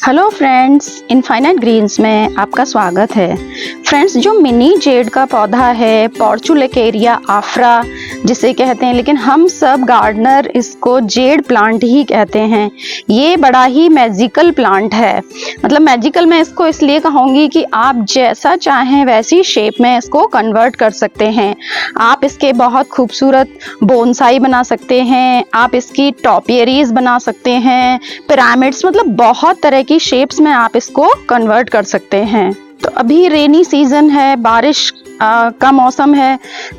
Hello friends, infinite Green's में आपका स्वागत है। फ्रेंड्स, जो मिनी जेड का पौधा है, पोर्चुलेकेरिया आफ्रा जिसे कहते हैं, लेकिन हम सब गार्डनर इसको जेड प्लांट ही कहते हैं। ये बड़ा ही मैजिकल प्लांट है। मतलब मैजिकल मैं इसको इसलिए कहूँगी कि आप जैसा चाहें वैसी शेप में इसको कन्वर्ट कर सकते हैं। आप इसके बहुत खूबसूरत बोनसाई बना सकते हैं, आप इसकी टॉपियरीज बना सकते हैं, पिरामिड्स, मतलब बहुत तरह की शेप्स में आप इसको कन्वर्ट कर सकते हैं। तो अभी रेनी सीजन है, बारिश का मौसम है,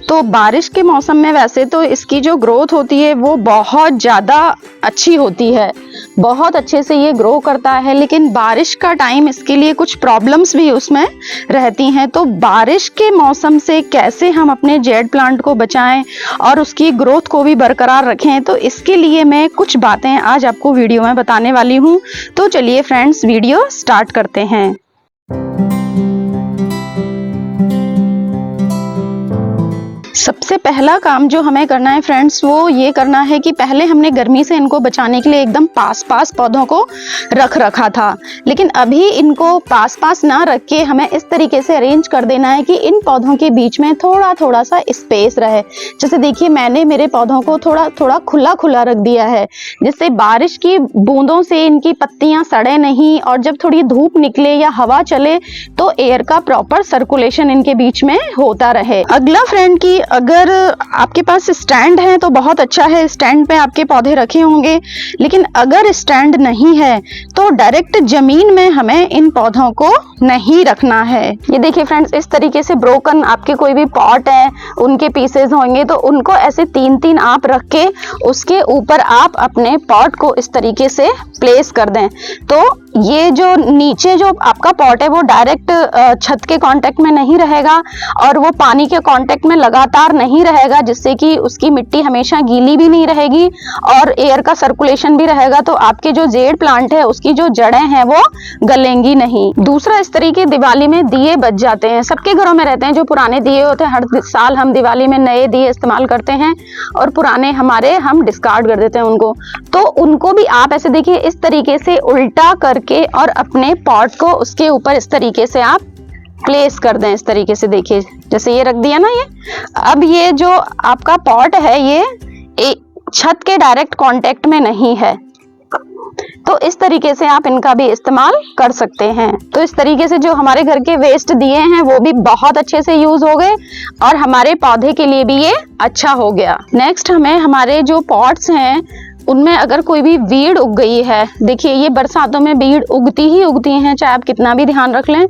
तो बारिश के मौसम में वैसे तो इसकी जो ग्रोथ होती है वो बहुत ज़्यादा अच्छी होती है, बहुत अच्छे से ये ग्रो करता है। लेकिन बारिश का टाइम इसके लिए कुछ प्रॉब्लम्स भी उसमें रहती हैं। तो बारिश के मौसम से कैसे हम अपने जेड प्लांट को बचाएं और उसकी ग्रोथ को भी बरकरार रखें, तो इसके लिए मैं कुछ बातें आज आपको वीडियो में बताने वाली हूँ। तो चलिए फ्रेंड्स, वीडियो स्टार्ट करते हैं। सबसे पहला काम जो हमें करना है फ्रेंड्स, वो ये करना है कि पहले हमने गर्मी से इनको बचाने के लिए एकदम पास पौधों को रखा था, लेकिन अभी इनको पास ना रख के हमें इस तरीके से अरेंज कर देना है कि इन पौधों के बीच में थोड़ा सा स्पेस रहे। जैसे देखिए, मैंने मेरे पौधों को थोड़ा खुला रख दिया है, जिससे बारिश की बूंदों से इनकी पत्तियां सड़े नहीं, और जब थोड़ी धूप निकले या हवा चले तो एयर का प्रॉपर सर्कुलेशन इनके बीच में होता रहे। अगला फ्रेंड की, अगर आपके पास स्टैंड है तो बहुत अच्छा है, स्टैंड पे आपके पौधे रखे होंगे। लेकिन अगर स्टैंड नहीं है तो डायरेक्ट जमीन में हमें इन पौधों को नहीं रखना है। ये देखिए फ्रेंड्स, इस तरीके से ब्रोकन आपके कोई भी पॉट है, उनके पीसेस होंगे, तो उनको ऐसे तीन आप रख के उसके ऊपर आप अपने पॉट को इस तरीके से प्लेस कर दें। तो ये जो नीचे जो आपका पॉट है वो डायरेक्ट छत के कांटेक्ट में नहीं रहेगा और वो पानी के कांटेक्ट में लगातार नहीं रहेगा, जिससे कि उसकी मिट्टी हमेशा गीली भी नहीं रहेगी और एयर का सर्कुलेशन भी रहेगा। तो आपके जो जेड प्लांट है उसकी जो जड़ें हैं वो गलेंगी नहीं। दूसरा, इस तरीके दिवाली में दिए बच जाते हैं, सबके घरों में रहते हैं जो पुराने दिए होते हैं। हर साल हम दिवाली में नए दिए इस्तेमाल करते हैं और पुराने हमारे हम डिस्कार्ड कर देते हैं उनको। तो उनको भी आप ऐसे देखिए, इस तरीके से उल्टा करके और अपने पॉट को उसके ऊपर इस तरीके से आप प्लेस कर दें। इस तरीके से देखिए, जैसे ये रख दिया ना। ये अब ये जो आपका पॉट है ये छत के डायरेक्ट कांटेक्ट में नहीं है, तो इस तरीके से आप इनका भी इस्तेमाल कर सकते हैं। तो इस तरीके से जो हमारे घर के वेस्ट दिए हैं वो भी बहुत अच्छे से यूज हो गए और हमारे पौधे के लिए भी ये अच्छा हो गया। नेक्स्ट, हमें हमारे जो पॉट्स हैं उनमें अगर कोई भी वीड उग गई है, देखिए ये बरसातों में वीड उगती हैं, चाहे आप कितना भी ध्यान रख लें,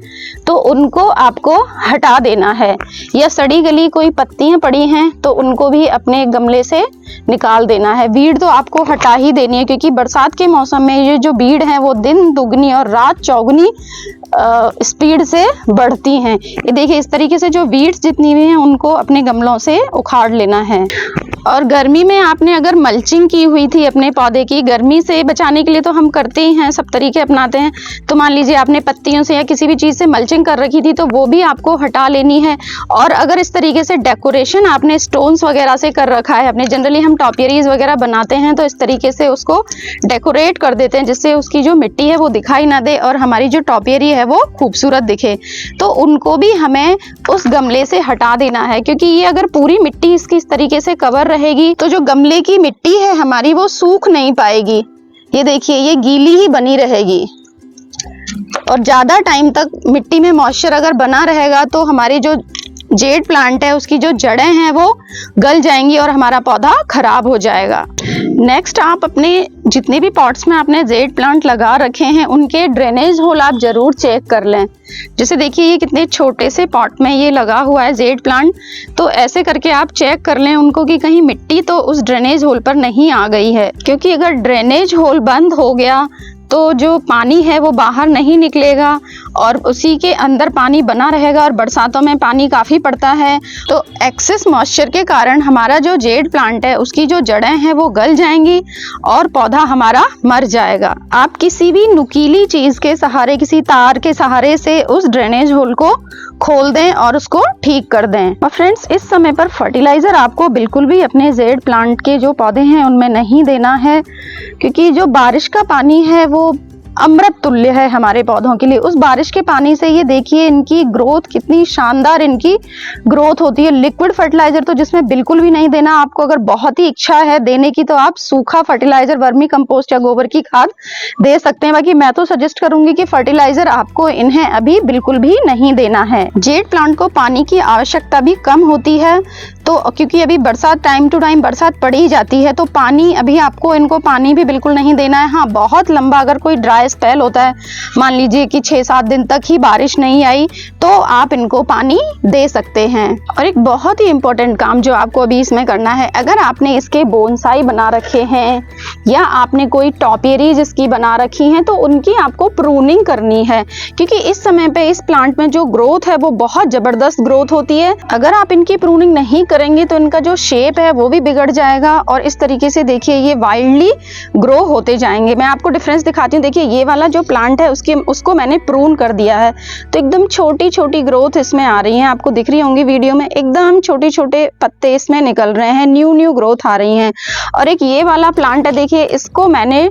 तो उनको आपको हटा देना है। या सड़ी गली कोई पत्तियां पड़ी हैं तो उनको भी अपने गमले से निकाल देना है। वीड तो आपको हटा ही देनी है, क्योंकि बरसात के मौसम में ये जो वीड है वो दिन दुगनी और रात चौगुनी स्पीड से बढ़ती हैं। ये देखिए, इस तरीके से जो वीड्स जितनी भी हैं उनको अपने गमलों से उखाड़ लेना है। और गर्मी में आपने अगर मल्चिंग की हुई थी अपने पौधे की, गर्मी से बचाने के लिए तो हम करते ही हैं, सब तरीके अपनाते हैं। तो मान लीजिए आपने पत्तियों से या किसी भी चीज़ से मल्चिंग कर रखी थी तो वो भी आपको हटा लेनी है। और अगर इस तरीके से डेकोरेशन आपने स्टोन्स वगैरह से कर रखा है, अपने जनरली हम टॉपियरीज वगैरह बनाते हैं, तो इस तरीके से उसको डेकोरेट कर देते हैं जिससे उसकी जो मिट्टी है वो दिखाई ना दे और हमारी जो टॉपियरी है वो खूबसूरत दिखे। तो उनको भी हमें उस गमले से हटा देना है, क्योंकि ये अगर पूरी मिट्टी इसकी इस तरीके से कवर रहेगी तो जो गमले की मिट्टी है हमारी वो सूख नहीं पाएगी। ये देखिए, ये गीली ही बनी रहेगी और ज्यादा टाइम तक मिट्टी में मॉइस्चर अगर बना रहेगा तो हमारी जो जेड प्लांट है उसकी जो जड़ें हैं वो गल जाएंगी और हमारा पौधा खराब हो जाएगा। नेक्स्ट, आप अपने जितने भी पॉट्स में आपने जेड प्लांट लगा रखे हैं उनके ड्रेनेज होल आप जरूर चेक कर लें। जैसे देखिए, ये कितने छोटे से पॉट में ये लगा हुआ है जेड प्लांट, तो ऐसे करके आप चेक कर लें उनको कि कहीं मिट्टी तो उस ड्रेनेज होल पर नहीं आ गई है, क्योंकि अगर ड्रेनेज होल बंद हो गया तो जो पानी है वो बाहर नहीं निकलेगा और उसी के अंदर पानी बना रहेगा। और बरसातों में पानी काफ़ी पड़ता है, तो एक्सेस मॉइस्चर के कारण हमारा जो जेड प्लांट है उसकी जो जड़ें हैं वो गल जाएंगी और पौधा हमारा मर जाएगा। आप किसी भी नुकीली चीज़ के सहारे, किसी तार के सहारे से उस ड्रेनेज होल को खोल दें और उसको ठीक कर दें। और फ्रेंड्स, इस समय पर फर्टिलाइज़र आपको बिल्कुल भी अपने जेड प्लांट के जो पौधे हैं उनमें नहीं देना है, क्योंकि जो बारिश का पानी है वो अमृत तुल्य है हमारे पौधों के लिए। उस बारिश के पानी से ये देखिए इनकी ग्रोथ कितनी शानदार इनकी ग्रोथ होती है। लिक्विड फर्टिलाइजर तो जिसमें बिल्कुल भी नहीं देना। आपको अगर बहुत ही इच्छा है देने की तो आप सूखा फर्टिलाइजर, वर्मी कंपोस्ट या गोबर की खाद दे सकते हैं। बाकी मैं तो सजेस्ट करूंगी कि फर्टिलाइजर आपको इन्हें अभी बिल्कुल भी नहीं देना है। जेड प्लांट को पानी की आवश्यकता भी कम होती है, तो क्योंकि अभी बरसात टाइम टू टाइम बरसात पड़ी जाती है, तो पानी अभी आपको इनको पानी भी बिल्कुल नहीं देना है। हाँ, बहुत लंबा अगर कोई ड्राई स्पेल होता है, मान लीजिए कि 6-7 दिन तक ही बारिश नहीं आई, तो आप इनको पानी दे सकते हैं। और एक बहुत ही इंपॉर्टेंट काम जो आपको अभी इसमें करना है, अगर आपने इसके बोनसाई बना रखे हैं या आपने कोई टॉपियरीज इसकी बना रखी हैं, तो उनकी आपको प्रूनिंग करनी है, क्योंकि इस समय पे इस प्लांट में जो ग्रोथ है वो बहुत जबरदस्त ग्रोथ होती है। अगर आप इनकी प्रूनिंग नहीं करेंगे तो इनका जो शेप है वो भी बिगड़ जाएगा और इस तरीके से देखिए ये वाइल्डली ग्रो होते जाएंगे। मैं आपको डिफरेंस दिखाती हूँ। देखिए ये वाला जो प्लांट है उसको मैंने प्रून कर दिया है, तो एकदम छोटी छोटी ग्रोथ इसमें आ रही है। आपको दिख रही होंगी वीडियो में, एकदम छोटे छोटे पत्ते इसमें निकल रहे हैं, न्यू ग्रोथ आ रही हैं। और एक ये वाला प्लांट है, देखिए इसको मैंने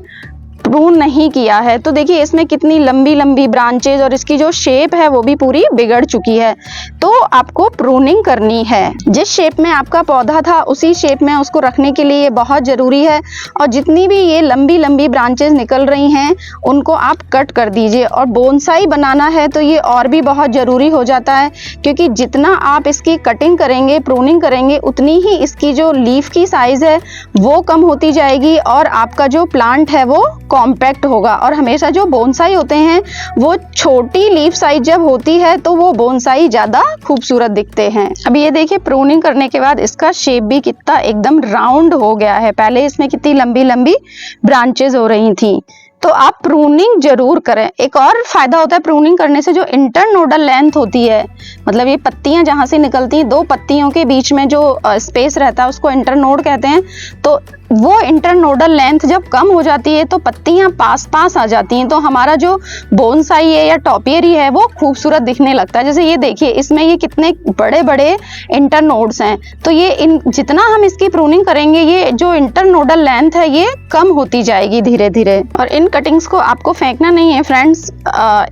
प्रून नहीं किया है, तो देखिए इसमें कितनी लंबी लंबी ब्रांचेज और इसकी जो शेप है वो भी पूरी बिगड़ चुकी है। तो आपको प्रूनिंग करनी है। जिस शेप में आपका पौधा था उसी शेप में उसको रखने के लिए ये बहुत जरूरी है। और जितनी भी ये लंबी लंबी ब्रांचेज निकल रही हैं उनको आप कट कर दीजिए। और बोनसाई बनाना है तो ये और भी बहुत जरूरी हो जाता है, क्योंकि जितना आप इसकी कटिंग करेंगे, प्रूनिंग करेंगे, उतनी ही इसकी जो लीफ की साइज है वो कम होती जाएगी और आपका जो प्लांट है वो कॉम्पैक्ट होगा। और हमेशा जो बोनसाई होते हैं वो छोटी लीफ साइज जब होती है तो वो बोनसाई ज्यादा खूबसूरत दिखते हैं। अब ये देखिए प्रूनिंग करने के बाद इसका शेप भी कितना एकदम राउंड हो गया है। पहले इसमें कितनी लंबी लंबी ब्रांचेस हो रही थी। तो आप प्रूनिंग जरूर करें। एक और फायदा होता है प्रूनिंग करने से, जो इंटरनोडल लेंथ होती है, मतलब ये पत्तियां जहां से निकलती हैं, दो पत्तियों के बीच में जो स्पेस रहता है उसको इंटरनोड कहते हैं। तो वो इंटरनोडल लेंथ जब कम हो जाती है तो पत्तियां पास पास आ जाती हैं, तो हमारा जो बोनसाई है या टॉपियरी है वो खूबसूरत दिखने लगता है। जैसे ये देखिए इसमें ये कितने बड़े बड़े इंटरनोड्स हैं, तो ये जितना हम इसकी प्रूनिंग करेंगे ये जो इंटरनोडल लेंथ है ये कम होती जाएगी धीरे धीरे। और इन कटिंग्स को आपको फेंकना नहीं है फ्रेंड्स,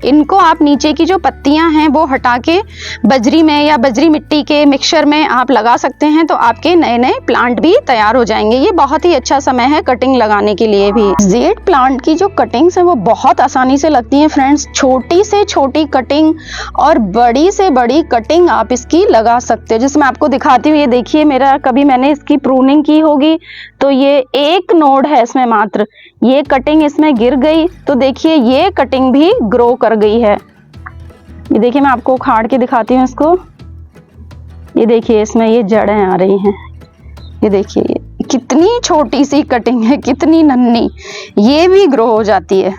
इनको आप नीचे की जो पत्तियां हैं वो हटा के बजरी में या बजरी मिट्टी के मिक्सचर में आप लगा सकते हैं, तो आपके नए नए प्लांट भी तैयार हो जाएंगे। ये बहुत ही अच्छा समय है कटिंग लगाने के लिए भी। जेड प्लांट की जो कटिंग्स है वो बहुत आसानी से लगती हैं फ्रेंड्स। छोटी से छोटी कटिंग और बड़ी से बड़ी कटिंग आप इसकी लगा सकते हो। जैसे मैं आपको दिखाती हूँ, ये देखिए मेरा कभी मैंने इसकी प्रूनिंग की होगी तो ये एक नोड है इसमें मात्र, ये कटिंग इसमें गिर गई तो देखिए ये कटिंग भी ग्रो कर गई है। ये देखिए मैं आपको उखाड़ के दिखाती हूँ इसको। ये देखिए इसमें ये जड़ें आ रही हैं, ये देखिए ये कितनी छोटी सी कटिंग है, कितनी नन्ही, ये भी ग्रो हो जाती है।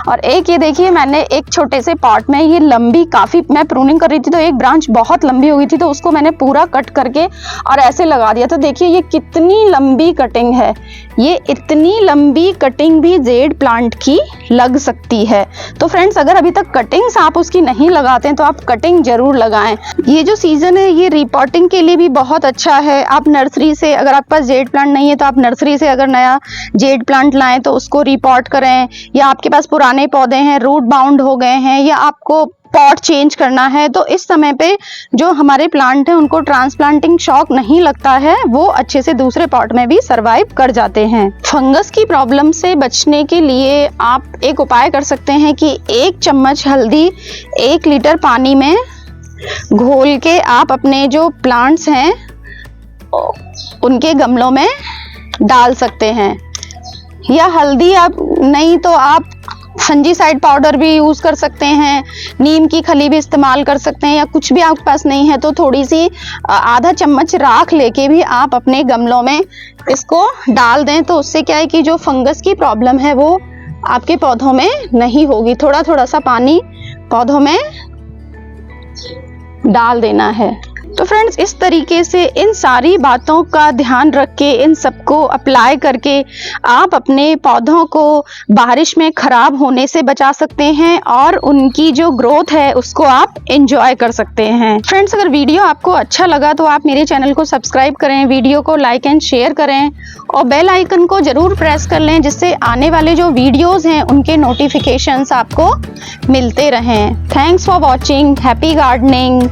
और एक ये देखिए मैंने एक छोटे से पॉट में ये लंबी काफी मैं प्रूनिंग कर रही थी तो एक ब्रांच बहुत लंबी हो गई थी तो उसको मैंने पूरा कट करके और ऐसे लगा दिया। तो देखिए ये कितनी लंबी कटिंग है। ये इतनी लंबी कटिंग भी जेड प्लांट की लग सकती है। तो फ्रेंड्स अगर अभी तक कटिंग्स आप उसकी नहीं लगाते हैं तो आप कटिंग जरूर लगाएं। ये जो सीजन है ये रिपॉटिंग के लिए भी बहुत अच्छा है। आप नर्सरी से, अगर आपके पास जेड प्लांट नहीं है तो आप नर्सरी से अगर नया जेड प्लांट लाएं तो उसको रिपॉट करें, या आपके पास पुराने पौधे हैं रूट बाउंड हो गए हैं या आपको पॉट चेंज करना है, तो इस समय पे जो हमारे प्लांट हैं उनको ट्रांसप्लांटिंग शॉक नहीं लगता है, वो अच्छे से दूसरे पॉट में भी सरवाइव कर जाते हैं। फंगस की प्रॉब्लम से बचने के लिए आप एक उपाय कर सकते हैं कि 1 चम्मच हल्दी 1 लीटर पानी में घोल के आप अपने जो प्लांट्स हैं उनके गमलों में डाल सकते हैं। या हल्दी आप नहीं तो आप फंजीसाइड पाउडर भी यूज कर सकते हैं, नीम की खली भी इस्तेमाल कर सकते हैं, या कुछ भी आपके पास नहीं है तो थोड़ी सी आधा चम्मच राख लेके भी आप अपने गमलों में इसको डाल दें। तो उससे क्या है कि जो फंगस की प्रॉब्लम है वो आपके पौधों में नहीं होगी। थोड़ा थोड़ा सा पानी पौधों में डाल देना है। तो फ्रेंड्स, इस तरीके से इन सारी बातों का ध्यान रख के, इन सबको अप्लाई करके आप अपने पौधों को बारिश में खराब होने से बचा सकते हैं और उनकी जो ग्रोथ है उसको आप एंजॉय कर सकते हैं। फ्रेंड्स, अगर वीडियो आपको अच्छा लगा तो आप मेरे चैनल को सब्सक्राइब करें, वीडियो को लाइक एंड शेयर करें और बेल आइकन को जरूर प्रेस कर लें, जिससे आने वाले जो वीडियोस हैं उनके नोटिफिकेशंस आपको मिलते रहें। Thanks for watching. Happy gardening.